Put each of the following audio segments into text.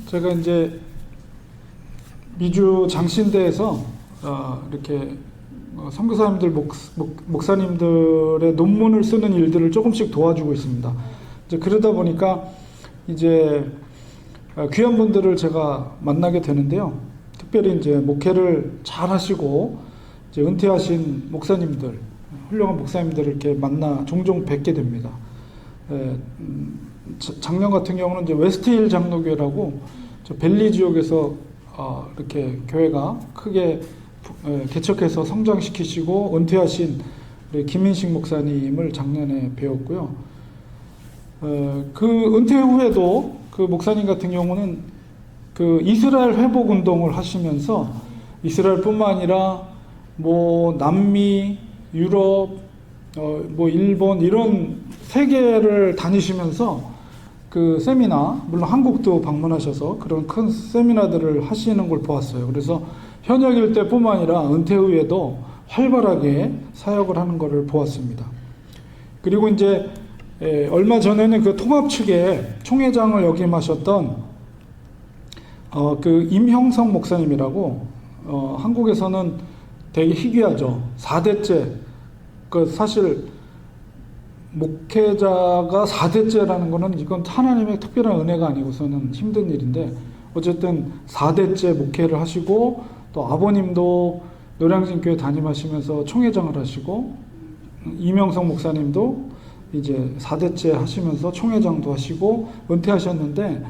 제가 이제 미주 장신대에서 이렇게 선교사님들, 목사님들의 논문을 쓰는 일들을 조금씩 도와주고 있습니다. 이제 그러다 보니까 이제 귀한 분들을 제가 만나게 되는데요. 특별히 이제 목회를 잘 하시고 이제 은퇴하신 목사님들, 훌륭한 목사님들을 이렇게 만나 종종 뵙게 됩니다. 작년 같은 경우는 이제 웨스트힐 장로교회라고 저 벨리 지역에서 이렇게 교회가 크게 개척해서 성장시키시고 은퇴하신 우리 김인식 목사님을 작년에 배웠고요. 그 은퇴 후에도 그 목사님 같은 경우는 그 이스라엘 회복 운동을 하시면서 이스라엘뿐만 아니라 뭐 남미, 유럽, 뭐 일본 이런 세계를 다니시면서 그 세미나, 물론 한국도 방문하셔서 그런 큰 세미나들을 하시는 걸 보았어요. 그래서 현역일 때뿐만 아니라 은퇴 후에도 활발하게 사역을 하는 것을 보았습니다. 그리고 이제 얼마 전에는 그 통합 측에 총회장을 역임하셨던 그 임형성 목사님이라고 한국에서는 되게 희귀하죠. 4대째. 그 사실 목회자가 4대째라는 거는 이건 하나님의 특별한 은혜가 아니고서는 힘든 일인데 어쨌든 4대째 목회를 하시고 또 아버님도 노량진교회 담임하시면서 총회장을 하시고 이명성 목사님도 이제 4대째 하시면서 총회장도 하시고 은퇴하셨는데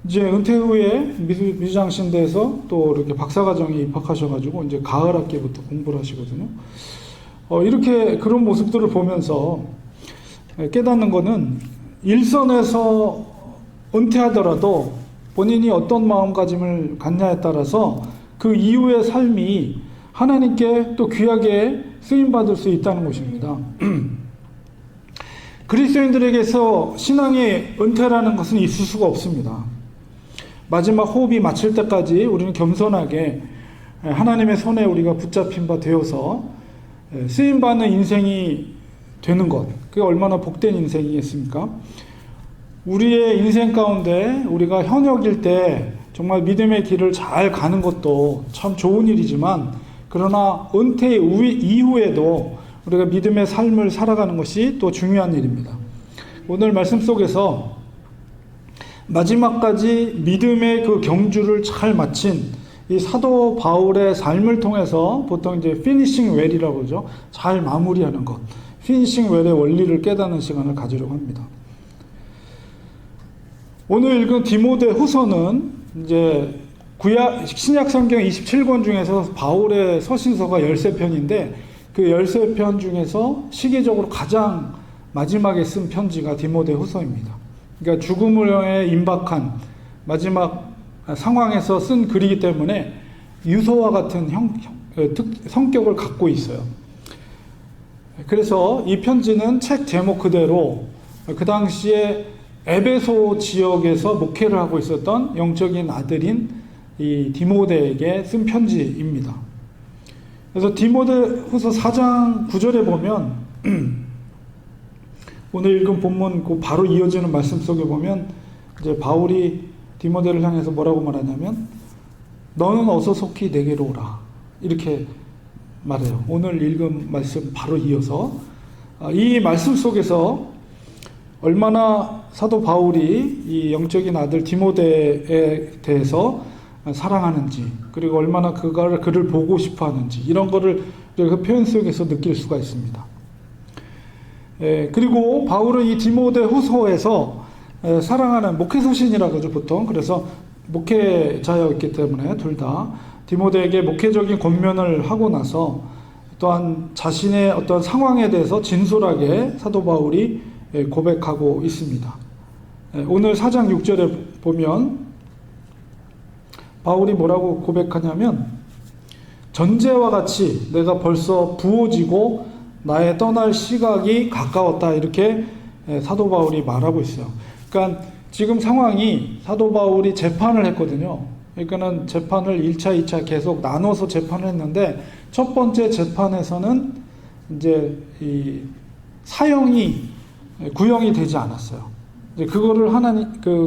이제 은퇴 후에 미주장신대에서 또 이렇게 박사과정에 입학하셔가지고 이제 가을 학기부터 공부를 하시거든요. 이렇게 그런 모습들을 보면서 깨닫는 거는 일선에서 은퇴하더라도 본인이 어떤 마음가짐을 갖냐에 따라서 그 이후의 삶이 하나님께 또 귀하게 쓰임받을 수 있다는 것입니다. 그리스도인들에게서 신앙의 은퇴라는 것은 있을 수가 없습니다. 마지막 호흡이 마칠 때까지 우리는 겸손하게 하나님의 손에 우리가 붙잡힌 바 되어서 쓰임받는 인생이 되는 것, 그게 얼마나 복된 인생이겠습니까? 우리의 인생 가운데 우리가 현역일 때 정말 믿음의 길을 잘 가는 것도 참 좋은 일이지만 그러나 은퇴 이후에도 우리가 믿음의 삶을 살아가는 것이 또 중요한 일입니다. 오늘 말씀 속에서 마지막까지 믿음의 그 경주를 잘 마친 이 사도 바울의 삶을 통해서 보통 이제 피니싱 웰이라고 그러죠. 잘 마무리하는 것. 피니싱 웰의 원리를 깨닫는 시간을 가지려고 합니다. 오늘 읽은 디모데 후서는 이제 신약 성경 27권 중에서 바울의 서신서가 13편인데 그 13편 중에서 시기적으로 가장 마지막에 쓴 편지가 디모데 후서입니다. 그러니까 죽음에 임박한 마지막 상황에서 쓴 글이기 때문에 유서와 같은 성격을 갖고 있어요. 그래서 이 편지는 책 제목 그대로 그 당시에 에베소 지역에서 목회를 하고 있었던 영적인 아들인 이 디모데에게 쓴 편지입니다. 그래서 디모데 후서 4장 9절에 보면 오늘 읽은 본문 그 바로 이어지는 말씀 속에 보면 이제 바울이 디모데를 향해서 뭐라고 말하냐면 너는 어서 속히 내게로 오라 이렇게 말해요. 오늘 읽은 말씀 바로 이어서 이 말씀 속에서 얼마나 사도 바울이 이 영적인 아들 디모데에 대해서 사랑하는지 그리고 얼마나 그를 보고 싶어 하는지 이런 거를 그 표현 속에서 느낄 수가 있습니다. 그리고 바울은 이 디모데 후서에서 사랑하는 목회서신이라고 하죠 보통. 그래서 목회자였기 때문에 둘 다 디모데에게 목회적인 권면을 하고 나서 또한 자신의 어떤 상황에 대해서 진솔하게 사도 바울이 고백하고 있습니다. 오늘 4장 6절에 보면 바울이 뭐라고 고백하냐면 전제와 같이 내가 벌써 부어지고 나의 떠날 시각이 가까웠다 이렇게 사도 바울이 말하고 있어요. 그러니까 지금 상황이 사도 바울이 재판을 했거든요. 그러니까는 재판을 1차, 2차 계속 나눠서 재판을 했는데 첫 번째 재판에서는 이제 이 사형이 구형이 되지 않았어요. 이제 그거를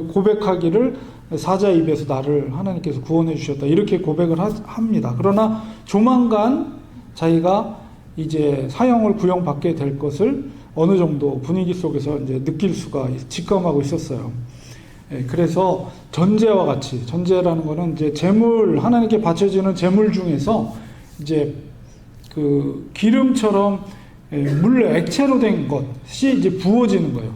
고백하기를 사자의 입에서 나를 하나님께서 구원해 주셨다. 이렇게 고백을 합니다. 그러나 조만간 자기가 이제 사형을 구형받게 될 것을 어느 정도 분위기 속에서 이제 느낄 수가 직감하고 있었어요. 그래서 전제와 같이, 전제라는 것은 이제 제물, 하나님께 바쳐지는 제물 중에서 이제 그 기름처럼 액체로 된 것이 이제 부어지는 거예요.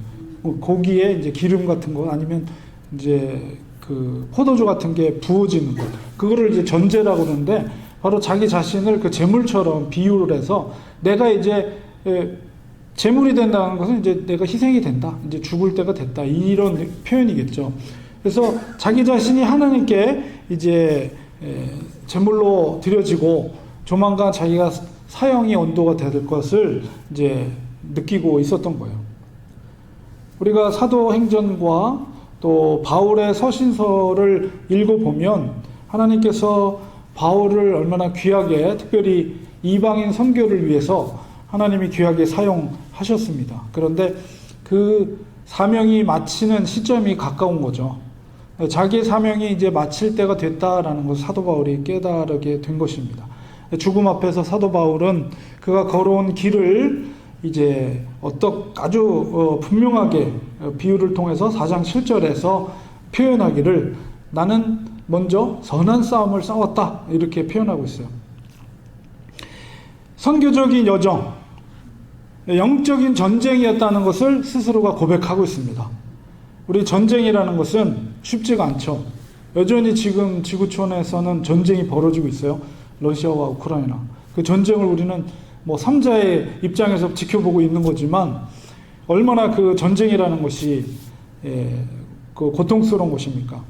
고기에 이제 기름 같은 거 아니면 이제 그 포도주 같은 게 부어지는 것. 그거를 이제 전제라고 그러는데 바로 자기 자신을 그 제물처럼 비유를 해서 내가 이제 제물이 된다는 것은 이제 내가 희생이 된다. 이제 죽을 때가 됐다. 이런 표현이겠죠. 그래서 자기 자신이 하나님께 이제 제물로 드려지고 조만간 자기가 사형의 온도가 될 것을 이제 느끼고 있었던 거예요. 우리가 사도행전과 또 바울의 서신서를 읽어보면 하나님께서 바울을 얼마나 귀하게, 특별히 이방인 선교를 위해서 하나님이 귀하게 사용하셨습니다. 그런데 그 사명이 마치는 시점이 가까운 거죠. 자기의 사명이 이제 마칠 때가 됐다라는 것을 사도 바울이 깨달게 된 것입니다. 죽음 앞에서 사도 바울은 그가 걸어온 길을 이제 아주 분명하게 비유를 통해서 4장 7절에서 표현하기를 나는 먼저 선한 싸움을 싸웠다 이렇게 표현하고 있어요. 선교적인 여정, 영적인 전쟁이었다는 것을 스스로가 고백하고 있습니다. 우리 전쟁이라는 것은 쉽지가 않죠. 여전히 지금 지구촌에서는 전쟁이 벌어지고 있어요. 러시아와 우크라이나. 그 전쟁을 우리는 뭐 3자의 입장에서 지켜보고 있는 거지만 얼마나 그 전쟁이라는 것이 그 고통스러운 것입니까?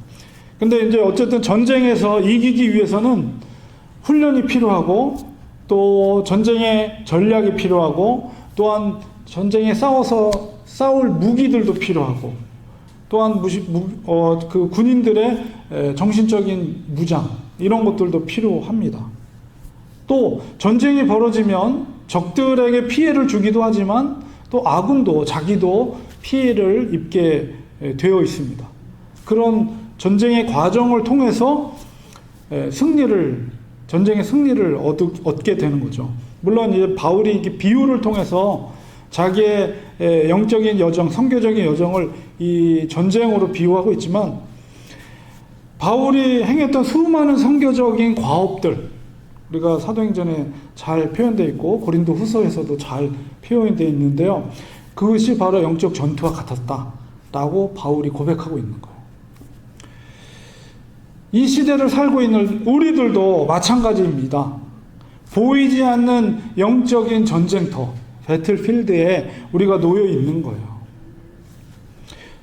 근데 이제 어쨌든 전쟁에서 이기기 위해서는 훈련이 필요하고 또 전쟁의 전략이 필요하고 또한 전쟁에 싸울 무기들도 필요하고 또한 그 군인들의 정신적인 무장 이런 것들도 필요합니다. 또 전쟁이 벌어지면 적들에게 피해를 주기도 하지만 또 아군도 자기도 피해를 입게 되어 있습니다. 그런 전쟁의 과정을 통해서 전쟁의 승리를 얻게 되는 거죠. 물론 이제 바울이 이렇게 비유를 통해서 자기의 영적인 여정, 선교적인 여정을 이 전쟁으로 비유하고 있지만 바울이 행했던 수많은 선교적인 과업들 우리가 사도행전에 잘 표현되어 있고 고린도 후서에서도 잘 표현되어 있는데요. 그것이 바로 영적 전투와 같았다라고 바울이 고백하고 있는 거예요. 이 시대를 살고 있는 우리들도 마찬가지입니다. 보이지 않는 영적인 전쟁터, 배틀필드에 우리가 놓여 있는 거예요.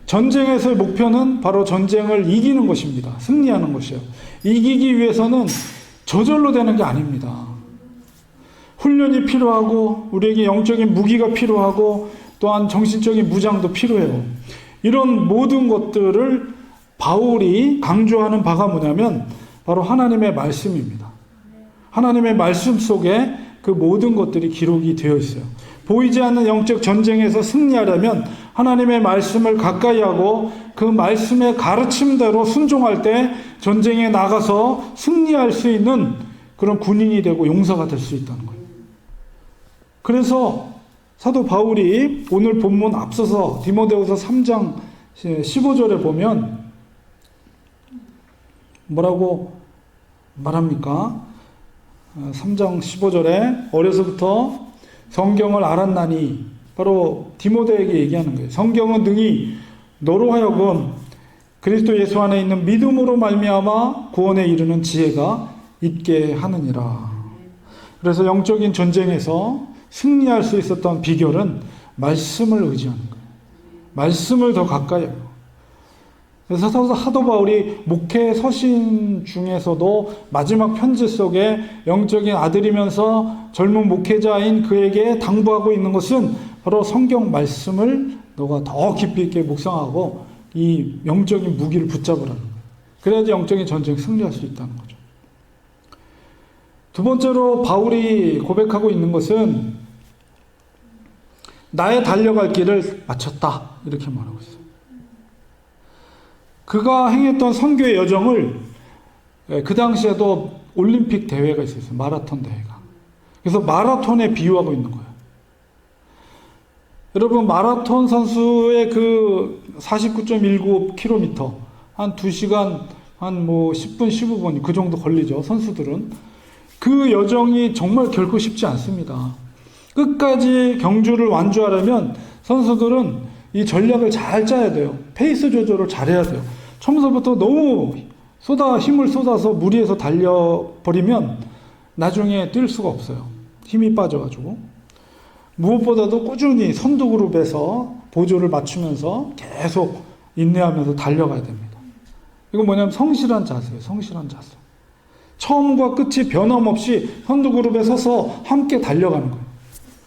전쟁에서의 목표는 바로 전쟁을 이기는 것입니다. 승리하는 것이요. 이기기 위해서는 저절로 되는 게 아닙니다. 훈련이 필요하고 우리에게 영적인 무기가 필요하고 또한 정신적인 무장도 필요해요. 이런 모든 것들을 바울이 강조하는 바가 뭐냐면 바로 하나님의 말씀입니다. 하나님의 말씀 속에 그 모든 것들이 기록이 되어 있어요. 보이지 않는 영적 전쟁에서 승리하려면 하나님의 말씀을 가까이 하고 그 말씀의 가르침대로 순종할 때 전쟁에 나가서 승리할 수 있는 그런 군인이 되고 용사가 될 수 있다는 거예요. 그래서 사도 바울이 오늘 본문 앞서서 디모데후서 3장 15절에 보면 뭐라고 말합니까? 3장 15절에 어려서부터 성경을 알았나니 바로 디모데에게 얘기하는 거예요. 성경은 능히 너로 하여금 그리스도 예수 안에 있는 믿음으로 말미암아 구원에 이르는 지혜가 있게 하느니라. 그래서 영적인 전쟁에서 승리할 수 있었던 비결은 말씀을 의지하는 거예요. 말씀을 더 가까이 해요. 그래서 사도 바울이 목회 서신 중에서도 마지막 편지 속에 영적인 아들이면서 젊은 목회자인 그에게 당부하고 있는 것은 바로 성경 말씀을 너가 더 깊이 있게 묵상하고 이 영적인 무기를 붙잡으라는 거예요. 그래야지 영적인 전쟁에 승리할 수 있다는 거죠. 두 번째로 바울이 고백하고 있는 것은 나의 달려갈 길을 마쳤다 이렇게 말하고 있어요. 그가 행했던 선교의 여정을 그 당시에도 올림픽 대회가 있었어요. 마라톤 대회가. 그래서 마라톤에 비유하고 있는 거예요. 여러분, 마라톤 선수의 그 49.19km, 한 2시간, 한 10분, 15분, 그 정도 걸리죠. 선수들은. 그 여정이 정말 결코 쉽지 않습니다. 끝까지 경주를 완주하려면 선수들은 이 전략을 잘 짜야 돼요. 페이스 조절을 잘해야 돼요. 처음부터 너무 힘을 쏟아서 무리해서 달려버리면 나중에 뛸 수가 없어요. 힘이 빠져가지고. 무엇보다도 꾸준히 선두그룹에서 보조를 맞추면서 계속 인내하면서 달려가야 됩니다. 이건 뭐냐면 성실한 자세예요. 성실한 자세. 처음과 끝이 변함없이 선두그룹에 서서 함께 달려가는 거예요.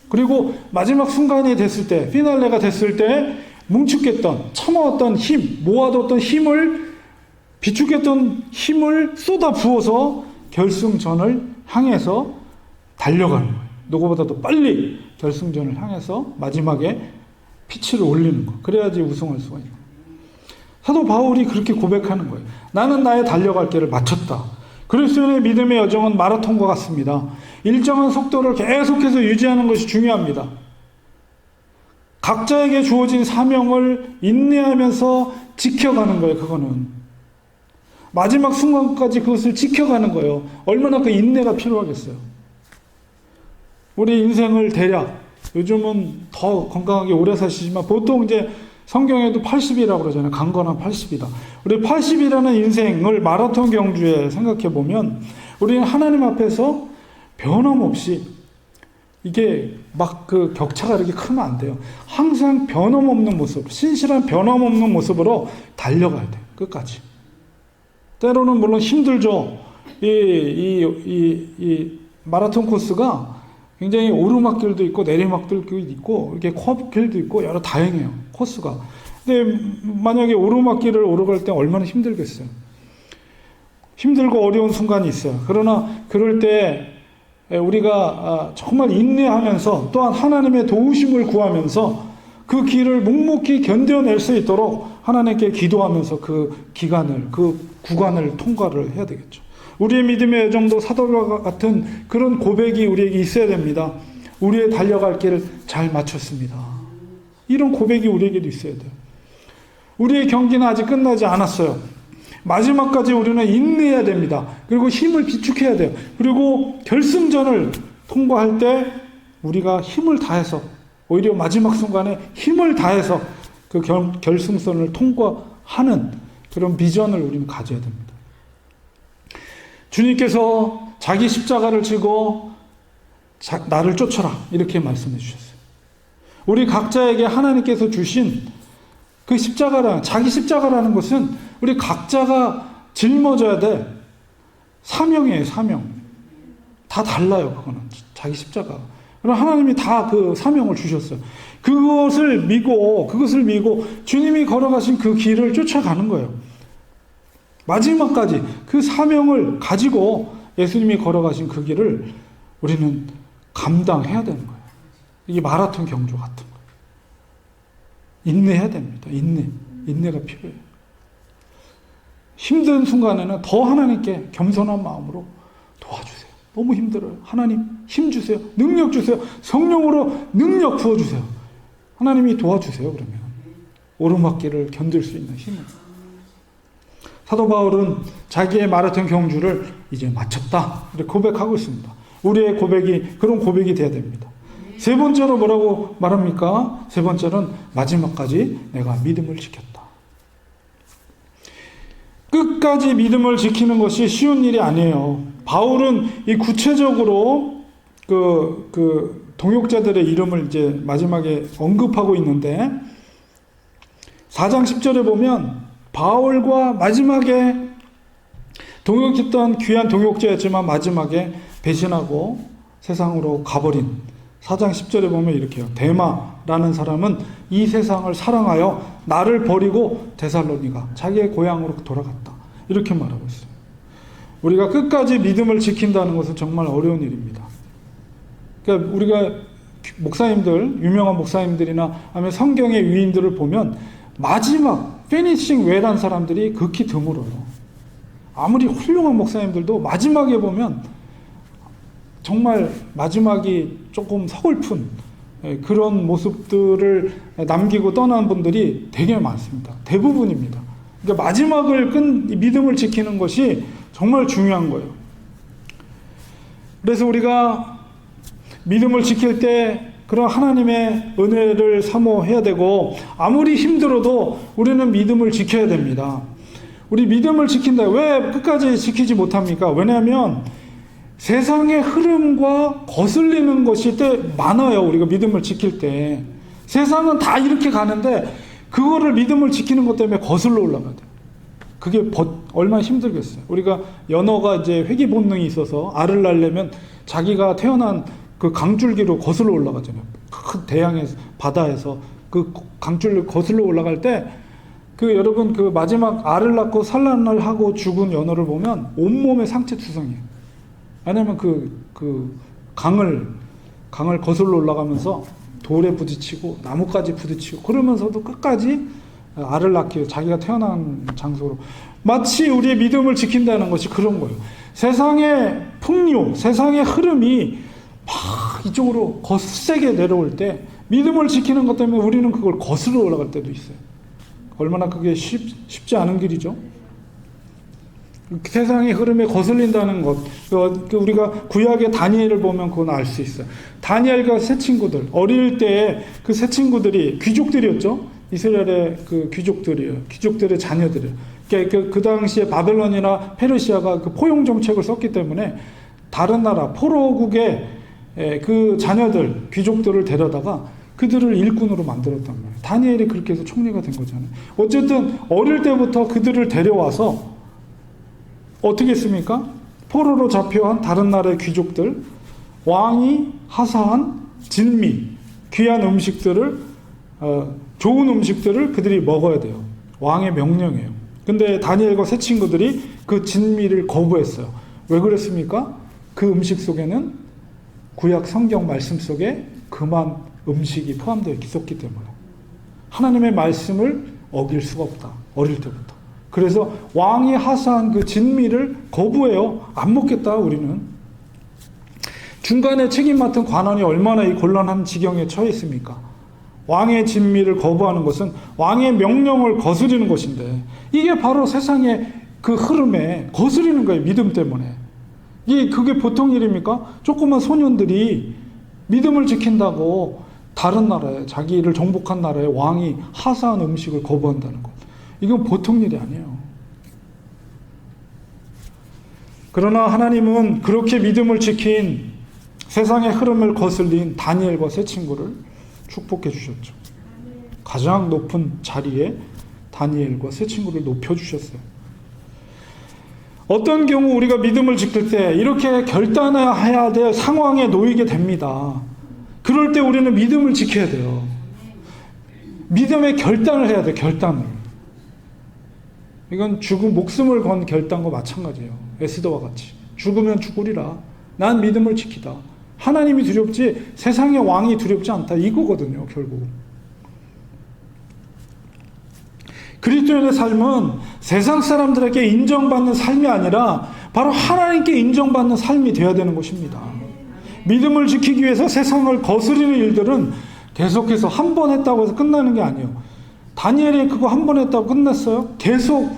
그리고 마지막 순간이 됐을 때, 피날레가 됐을 때 뭉축했던, 참아왔던 힘, 모아뒀던 힘을, 비축했던 힘을 쏟아 부어서 결승전을 향해서 달려가는 거예요. 누구보다도 빨리 결승전을 향해서 마지막에 피치를 올리는 거. 그래야지 우승할 수가 있는 거예요. 사도 바울이 그렇게 고백하는 거예요. 나는 나의 달려갈 길을 마쳤다. 그리스도인의 믿음의 여정은 마라톤과 같습니다. 일정한 속도를 계속해서 유지하는 것이 중요합니다. 각자에게 주어진 사명을 인내하면서 지켜가는 거예요. 그거는 마지막 순간까지 그것을 지켜가는 거예요. 얼마나 그 인내가 필요하겠어요. 우리 인생을 대략, 요즘은 더 건강하게 오래 사시지만 보통 이제 성경에도 80이라고 그러잖아요. 강건한 80이다. 우리 80이라는 인생을 마라톤 경주에 생각해 보면 우리는 하나님 앞에서 변함없이, 이게 막 그 격차가 이렇게 크면 안 돼요. 항상 변함없는 모습, 신실한 변함없는 모습으로 달려가야 돼요. 끝까지. 때로는 물론 힘들죠. 이 마라톤 코스가 굉장히 오르막길도 있고 내리막길도 있고 이렇게 커브길도 있고 여러 다양해요. 코스가. 근데 만약에 오르막길을 오르갈 때 얼마나 힘들겠어요. 힘들고 어려운 순간이 있어요. 그러나 그럴 때 우리가 정말 인내하면서 또한 하나님의 도우심을 구하면서 그 길을 묵묵히 견뎌낼 수 있도록 하나님께 기도하면서 그 기간을, 그 구간을 통과를 해야 되겠죠. 우리의 믿음의 여정도 사도와 같은 그런 고백이 우리에게 있어야 됩니다. 우리의 달려갈 길을 잘 마쳤습니다. 이런 고백이 우리에게도 있어야 돼요. 우리의 경기는 아직 끝나지 않았어요. 마지막까지 우리는 인내해야 됩니다. 그리고 힘을 비축해야 돼요. 그리고 결승전을 통과할 때 우리가 힘을 다해서, 오히려 마지막 순간에 힘을 다해서 그 결승선을 통과하는 그런 비전을 우리는 가져야 됩니다. 주님께서 자기 십자가를 지고 나를 쫓아라 이렇게 말씀해 주셨어요. 우리 각자에게 하나님께서 주신 그 자기 십자가라는 것은 우리 각자가 짊어져야 될 사명이에요. 사명. 다 달라요. 그거는 자기 십자가. 그럼 하나님이 다 그 사명을 주셨어요. 그것을 미고 주님이 걸어가신 그 길을 쫓아가는 거예요. 마지막까지 그 사명을 가지고 예수님이 걸어가신 그 길을 우리는 감당해야 되는 거예요. 이게 마라톤 경주 같은 거예요. 인내해야 됩니다. 인내가 필요해요. 힘든 순간에는 더 하나님께 겸손한 마음으로 도와주세요. 너무 힘들어요. 하나님 힘 주세요. 능력 주세요. 성령으로 능력 부어주세요. 하나님이 도와주세요. 그러면 오르막길을 견딜 수 있는 힘을. 사도 바울은 자기의 마라톤 경주를 이제 마쳤다 이렇게 고백하고 있습니다. 우리의 고백이 그런 고백이 돼야 됩니다. 세 번째로 뭐라고 말합니까? 세 번째는 마지막까지 내가 믿음을 지켰다. 끝까지 믿음을 지키는 것이 쉬운 일이 아니에요. 바울은 이 구체적으로 그 동역자들의 이름을 이제 마지막에 언급하고 있는데 4장 10절에 보면 바울과 마지막에 동역했던 귀한 동역자였지만 마지막에 배신하고 세상으로 가버린 4장 10절에 보면 이렇게 해요. 데마라는 사람은 이 세상을 사랑하여 나를 버리고 데살로니가 자기의 고향으로 돌아갔다. 이렇게 말하고 있어요. 우리가 끝까지 믿음을 지킨다는 것은 정말 어려운 일입니다. 그러니까 우리가 목사님들, 유명한 목사님들이나 아니면 성경의 위인들을 보면 마지막 피니싱 웰한 사람들이 극히 드물어요. 아무리 훌륭한 목사님들도 마지막에 보면 정말 마지막이 조금 서글픈 그런 모습들을 남기고 떠난 분들이 되게 많습니다. 대부분입니다. 그러니까 마지막을 믿음을 지키는 것이 정말 중요한 거예요. 그래서 우리가 믿음을 지킬 때 그런 하나님의 은혜를 사모해야 되고, 아무리 힘들어도 우리는 믿음을 지켜야 됩니다. 우리 믿음을 지킨다. 왜 끝까지 지키지 못합니까? 왜냐하면 세상의 흐름과 거슬리는 것이 때 많아요. 우리가 믿음을 지킬 때. 세상은 다 이렇게 가는데 그거를 믿음을 지키는 것 때문에 거슬러 올라가야 돼요. 그게 얼마나 힘들겠어요. 우리가 연어가 이제 회귀 본능이 있어서 알을 낳으려면 자기가 태어난 그 강줄기로 거슬러 올라가잖아요. 큰 대양의 바다에서 그 강줄을 거슬러 올라갈 때 여러분 그 마지막 알을 낳고 산란을 하고 죽은 연어를 보면 온몸에 상체 투성이에요. 왜냐면 그 강을 거슬러 올라가면서 돌에 부딪히고 나무까지 부딪히고 그러면서도 끝까지 알을 낳기 위해 자기가 태어난 장소로, 마치 우리의 믿음을 지킨다는 것이 그런 거예요. 세상의 풍요, 세상의 흐름이 막 이쪽으로 거세게 내려올 때 믿음을 지키는 것 때문에 우리는 그걸 거슬러 올라갈 때도 있어요. 얼마나 그게 쉽지 않은 길이죠. 세상의 흐름에 거슬린다는 것, 우리가 구약의 다니엘을 보면 그건 알 수 있어요. 다니엘과 세 친구들, 어릴 때 그 세 친구들이 귀족들이었죠. 이스라엘의 그 귀족들이에요. 귀족들의 자녀들이에요. 그 당시에 바벨론이나 페르시아가 그 포용 정책을 썼기 때문에 다른 나라 포로국의 그 자녀들, 귀족들을 데려다가 그들을 일꾼으로 만들었단 말이에요. 다니엘이 그렇게 해서 총리가 된 거잖아요. 어쨌든 어릴 때부터 그들을 데려와서 어떻게 했습니까? 포로로 잡혀간 다른 나라의 귀족들, 왕이 하사한 진미, 귀한 음식들을, 좋은 음식들을 그들이 먹어야 돼요. 왕의 명령이에요. 근데 다니엘과 세 친구들이 그 진미를 거부했어요. 왜 그랬습니까? 그 음식 속에는 구약 성경 말씀 속에 금한 음식이 포함되어 있었기 때문에 하나님의 말씀을 어길 수가 없다. 어릴 때부터. 그래서 왕이 하사한 그 진미를 거부해요. 안 먹겠다 우리는. 중간에 책임 맡은 관원이 얼마나 이 곤란한 지경에 처해 있습니까? 왕의 진미를 거부하는 것은 왕의 명령을 거스리는 것인데, 이게 바로 세상의 그 흐름에 거스리는 거예요. 믿음 때문에. 그게 보통 일입니까? 조그만 소년들이 믿음을 지킨다고 다른 나라에, 자기를 정복한 나라의 왕이 하사한 음식을 거부한다는 것, 이건 보통 일이 아니에요. 그러나 하나님은 그렇게 믿음을 지킨 세상의 흐름을 거슬린 다니엘과 세 친구를 축복해 주셨죠. 가장 높은 자리에 다니엘과 세 친구를 높여주셨어요. 어떤 경우 우리가 믿음을 지킬 때 이렇게 결단해야 될 상황에 놓이게 됩니다. 그럴 때 우리는 믿음을 지켜야 돼요. 믿음의 결단을 해야 돼요. 결단을. 이건 목숨을 건 결단과 마찬가지예요. 에스더와 같이. 죽으면 죽으리라. 난 믿음을 지키다. 하나님이 두렵지 세상의 왕이 두렵지 않다. 이거거든요. 결국. 그리스도인의 삶은 세상 사람들에게 인정받는 삶이 아니라 바로 하나님께 인정받는 삶이 되어야 되는 것입니다. 믿음을 지키기 위해서 세상을 거스리는 일들은 계속해서 한 번 했다고 해서 끝나는 게 아니에요. 다니엘이 그거 한 번 했다고 끝났어요? 계속.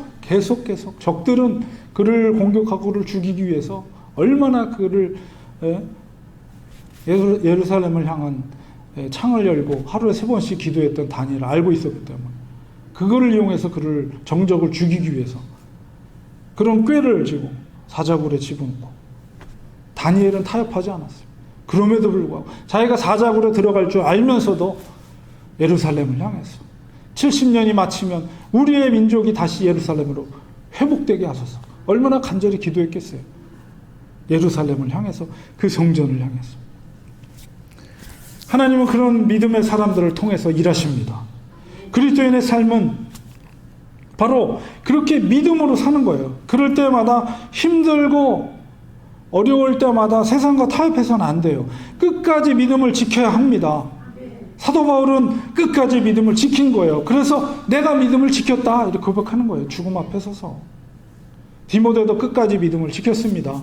적들은 그를 공격하고 그를 죽이기 위해서 얼마나 그를 예루살렘을 향한 창을 열고 하루에 3번씩 기도했던 다니엘을 알고 있었기 때문에 그거를 이용해서 그를 정적을 죽이기 위해서 그런 꾀를 지고 사자굴에 집어넣고, 다니엘은 타협하지 않았어요. 그럼에도 불구하고 자기가 사자굴에 들어갈 줄 알면서도 예루살렘을 향했어. 70년이 마치면 우리의 민족이 다시 예루살렘으로 회복되게 하소서. 얼마나 간절히 기도했겠어요. 예루살렘을 향해서, 그 성전을 향해서. 하나님은 그런 믿음의 사람들을 통해서 일하십니다. 그리스도인의 삶은 바로 그렇게 믿음으로 사는 거예요. 그럴 때마다 힘들고 어려울 때마다 세상과 타협해서는 안 돼요. 끝까지 믿음을 지켜야 합니다. 사도 바울은 끝까지 믿음을 지킨 거예요. 그래서 내가 믿음을 지켰다 이렇게 고백하는 거예요. 죽음 앞에 서서. 디모데도 끝까지 믿음을 지켰습니다.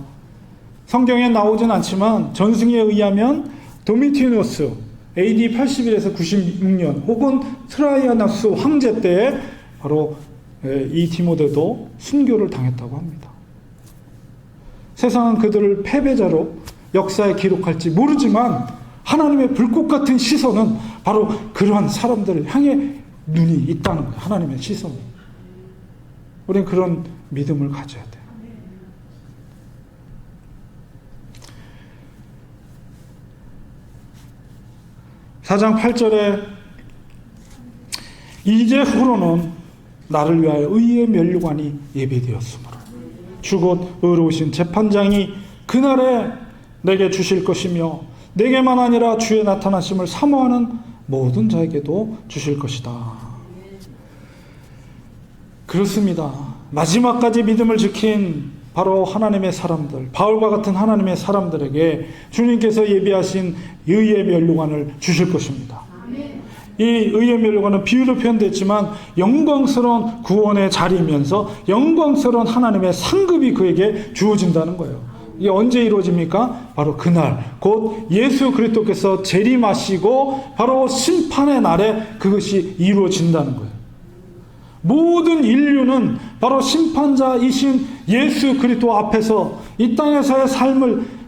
성경에 나오진 않지만 전승에 의하면 도미티누스 AD 81에서 96년 혹은 트라이아나스 황제 때에 바로 이 디모데도 순교를 당했다고 합니다. 세상은 그들을 패배자로 역사에 기록할지 모르지만 하나님의 불꽃 같은 시선은 바로 그러한 사람들을 향해 눈이 있다는 거예요. 하나님의 시선이. 우리는 그런 믿음을 가져야 돼요. 사장 8절에 이제후로는 나를 위하여 의의 면류관이 예비되었으므로 주 곧 의로우신 재판장이 그날에 내게 주실 것이며 내게만 아니라 주의 나타나심을 사모하는 모든 자에게도 주실 것이다. 그렇습니다. 마지막까지 믿음을 지킨 바로 하나님의 사람들, 바울과 같은 하나님의 사람들에게 주님께서 예비하신 의의 면류관을 주실 것입니다. 이 의의 면류관은 비유로 표현됐지만 영광스러운 구원의 자리이면서 영광스러운 하나님의 상급이 그에게 주어진다는 거예요. 이게 언제 이루어집니까? 바로 그날 곧 예수 그리스도께서 재림하시고 바로 심판의 날에 그것이 이루어진다는 거예요. 모든 인류는 바로 심판자이신 예수 그리스도 앞에서 이 땅에서의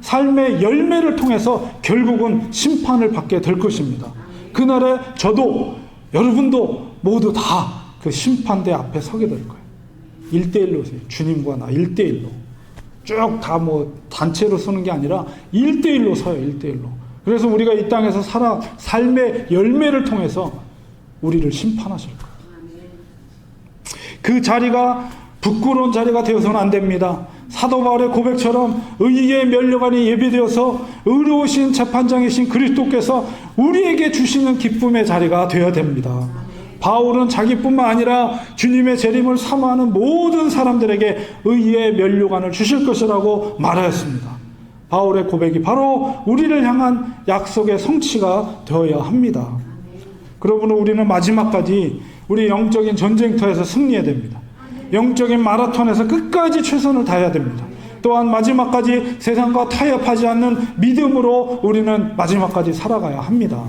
삶의 열매를 통해서 결국은 심판을 받게 될 것입니다. 그날에 저도 여러분도 모두 다 그 심판대 앞에 서게 될 거예요. 1대1로 주님과 나 1대1로 쭉 다 뭐 단체로 서는 게 아니라 1대1로 서요. 1대1로. 그래서 우리가 이 땅에서 삶의 열매를 통해서 우리를 심판하실 거예요. 그 자리가 부끄러운 자리가 되어서는 안 됩니다. 사도 바울의 고백처럼 의의 면류관이 예비되어서 의로우신 재판장이신 그리스도께서 우리에게 주시는 기쁨의 자리가 되어야 됩니다. 바울은 자기뿐만 아니라 주님의 재림을 사모하는 모든 사람들에게 의의 면류관을 주실 것이라고 말하였습니다. 바울의 고백이 바로 우리를 향한 약속의 성취가 되어야 합니다. 그러므로 우리는 마지막까지 우리 영적인 전쟁터에서 승리해야 됩니다. 영적인 마라톤에서 끝까지 최선을 다해야 됩니다. 또한 마지막까지 세상과 타협하지 않는 믿음으로 우리는 마지막까지 살아가야 합니다.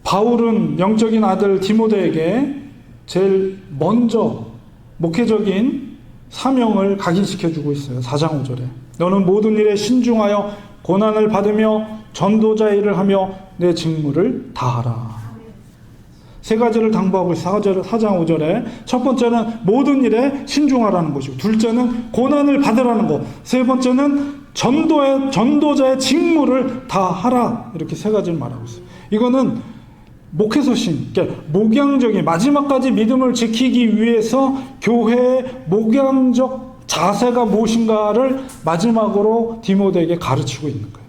바울은 영적인 아들 디모데에게 제일 먼저 목회적인 사명을 각인시켜주고 있어요. 4장 5절에 너는 모든 일에 신중하여 고난을 받으며 전도자의 일을 하며 내 직무를 다하라. 세 가지를 당부하고 있어요. 4장 5절에 첫 번째는 모든 일에 신중하라는 것이고, 둘째는 고난을 받으라는 것, 세 번째는 전도자의 직무를 다하라. 이렇게 세 가지를 말하고 있어요. 이거는 목회서신, 그러니까 목양적인 마지막까지 믿음을 지키기 위해서 교회의 목양적 자세가 무엇인가를 마지막으로 디모데에게 가르치고 있는 거예요.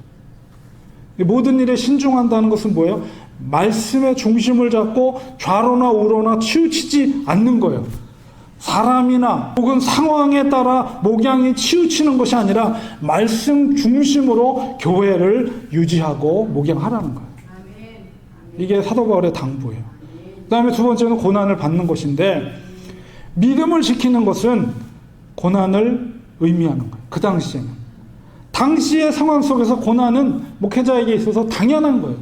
모든 일에 신중한다는 것은 뭐예요? 말씀의 중심을 잡고 좌로나 우로나 치우치지 않는 거예요. 사람이나 혹은 상황에 따라 목양이 치우치는 것이 아니라 말씀 중심으로 교회를 유지하고 목양하라는 거예요. 이게 사도 바울의 당부예요. 그 다음에 두 번째는 고난을 받는 것인데, 믿음을 지키는 것은 고난을 의미하는 거예요. 그 당시에는. 당시의 상황 속에서 고난은 목회자에게 있어서 당연한 거예요.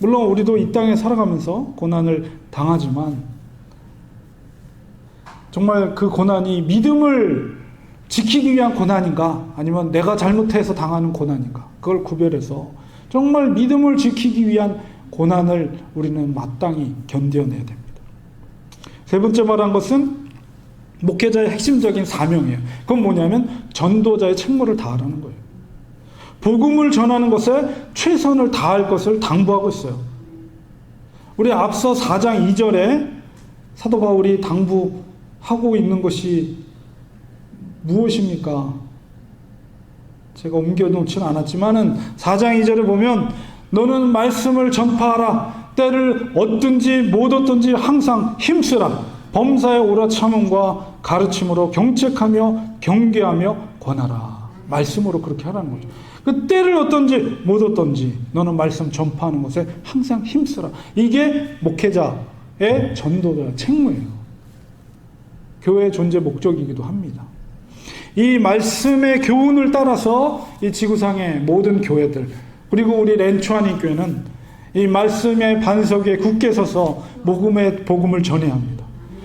물론 우리도 이 땅에 살아가면서 고난을 당하지만 정말 그 고난이 믿음을 지키기 위한 고난인가 아니면 내가 잘못해서 당하는 고난인가, 그걸 구별해서 정말 믿음을 지키기 위한 고난을 우리는 마땅히 견뎌내야 됩니다. 세 번째 말한 것은 목회자의 핵심적인 사명이에요. 그건 뭐냐면 전도자의 책무를 다하라는 거예요. 복음을 전하는 것에 최선을 다할 것을 당부하고 있어요. 우리 앞서 4장 2절에 사도 바울이 당부하고 있는 것이 무엇입니까? 제가 옮겨놓지는 않았지만은 4장 2절에 보면 너는 말씀을 전파하라. 때를 얻든지 못 얻든지 항상 힘쓰라. 범사의 오라 참음과 가르침으로 경책하며 경계하며 권하라. 말씀으로 그렇게 하라는 거죠. 그 때를 어떤지 못 어떤지 너는 말씀 전파하는 것에 항상 힘쓰라. 이게 목회자의 전도자 책무예요. 교회의 존재 목적이기도 합니다. 이 말씀의 교훈을 따라서 이 지구상의 모든 교회들, 그리고 우리 렌추아니 교회는 이 말씀의 반석에 굳게 서서 복음을 전해야 합니다.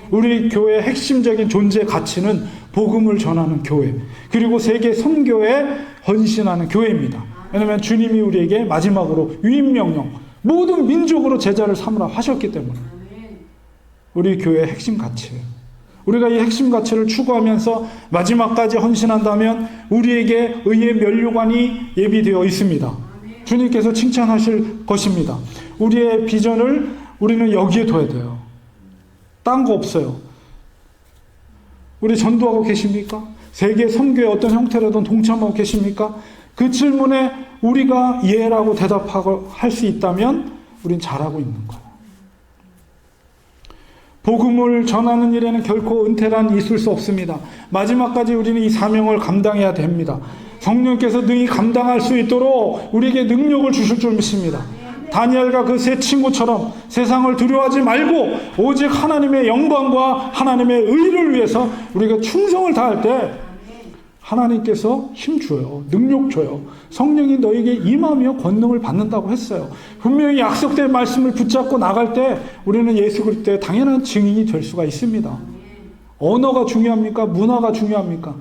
우리 교회의 핵심적인 존재 가치는 복음을 전하는 교회, 그리고 세계 선교에 헌신하는 교회입니다. 왜냐하면 주님이 우리에게 마지막으로 유임명령, 모든 민족으로 제자를 삼으라 하셨기 때문에 우리 교회의 핵심 가치예요. 우리가 이 핵심 가치를 추구하면서 마지막까지 헌신한다면 우리에게 의의 면류관이 예비되어 있습니다. 주님께서 칭찬하실 것입니다. 우리의 비전을 우리는 여기에 둬야 돼요. 딴 거 없어요. 우리 전도하고 계십니까? 세계 선교의 어떤 형태라든 동참하고 계십니까? 그 질문에 우리가 예라고 대답하고 할 수 있다면 우린 잘하고 있는 거예요. 복음을 전하는 일에는 결코 은퇴란 있을 수 없습니다. 마지막까지 우리는 이 사명을 감당해야 됩니다. 성령께서 능히 감당할 수 있도록 우리에게 능력을 주실 줄 믿습니다. 다니엘과 그 세 친구처럼 세상을 두려워하지 말고 오직 하나님의 영광과 하나님의 의를 위해서 우리가 충성을 다할 때 하나님께서 힘 줘요. 능력 줘요. 성령이 너에게 임하며 권능을 받는다고 했어요. 분명히 약속된 말씀을 붙잡고 나갈 때 우리는 예수 그리스도의 당연한 증인이 될 수가 있습니다. 언어가 중요합니까? 문화가 중요합니까?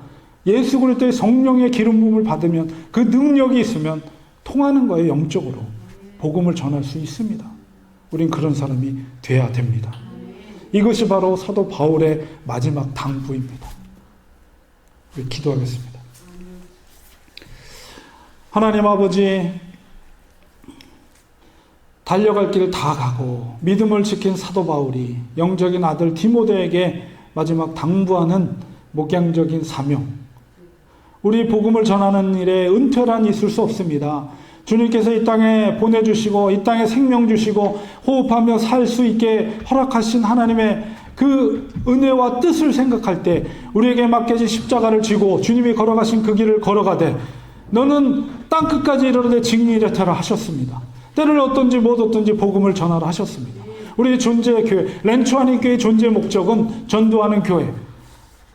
예수 그리스도의 성령의 기름 부음을 받으면 그 능력이 있으면 통하는 거예요. 영적으로. 복음을 전할 수 있습니다. 우린 그런 사람이 돼야 됩니다. 이것이 바로 사도 바울의 마지막 당부입니다. 기도하겠습니다. 하나님 아버지, 달려갈 길 다 가고 믿음을 지킨 사도 바울이 영적인 아들 디모데에게 마지막 당부하는 목양적인 사명, 우리 복음을 전하는 일에 은퇴란 있을 수 없습니다. 주님께서 이 땅에 보내주시고 이 땅에 생명 주시고 호흡하며 살 수 있게 허락하신 하나님의 그 은혜와 뜻을 생각할 때 우리에게 맡겨진 십자가를 지고 주님이 걸어가신 그 길을 걸어가되 너는 땅끝까지 이르르되 직리이르다라 하셨습니다. 때를 어떤지 못 어떤지 복음을 전하라 하셨습니다. 우리 존재의 교회, 렌추아니 교회의 존재 목적은 전도하는 교회,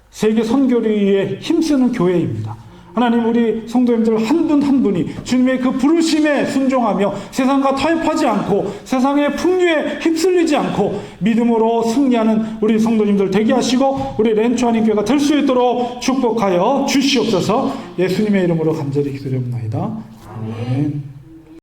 세계 선교를 위해 힘쓰는 교회입니다. 하나님, 우리 성도님들 한 분 한 분이 주님의 그 부르심에 순종하며 세상과 타협하지 않고 세상의 풍류에 휩쓸리지 않고 믿음으로 승리하는 우리 성도님들 되게 하시고 우리 렌추아니 교회가 될 수 있도록 축복하여 주시옵소서. 예수님의 이름으로 간절히 기도드립니다. 아멘.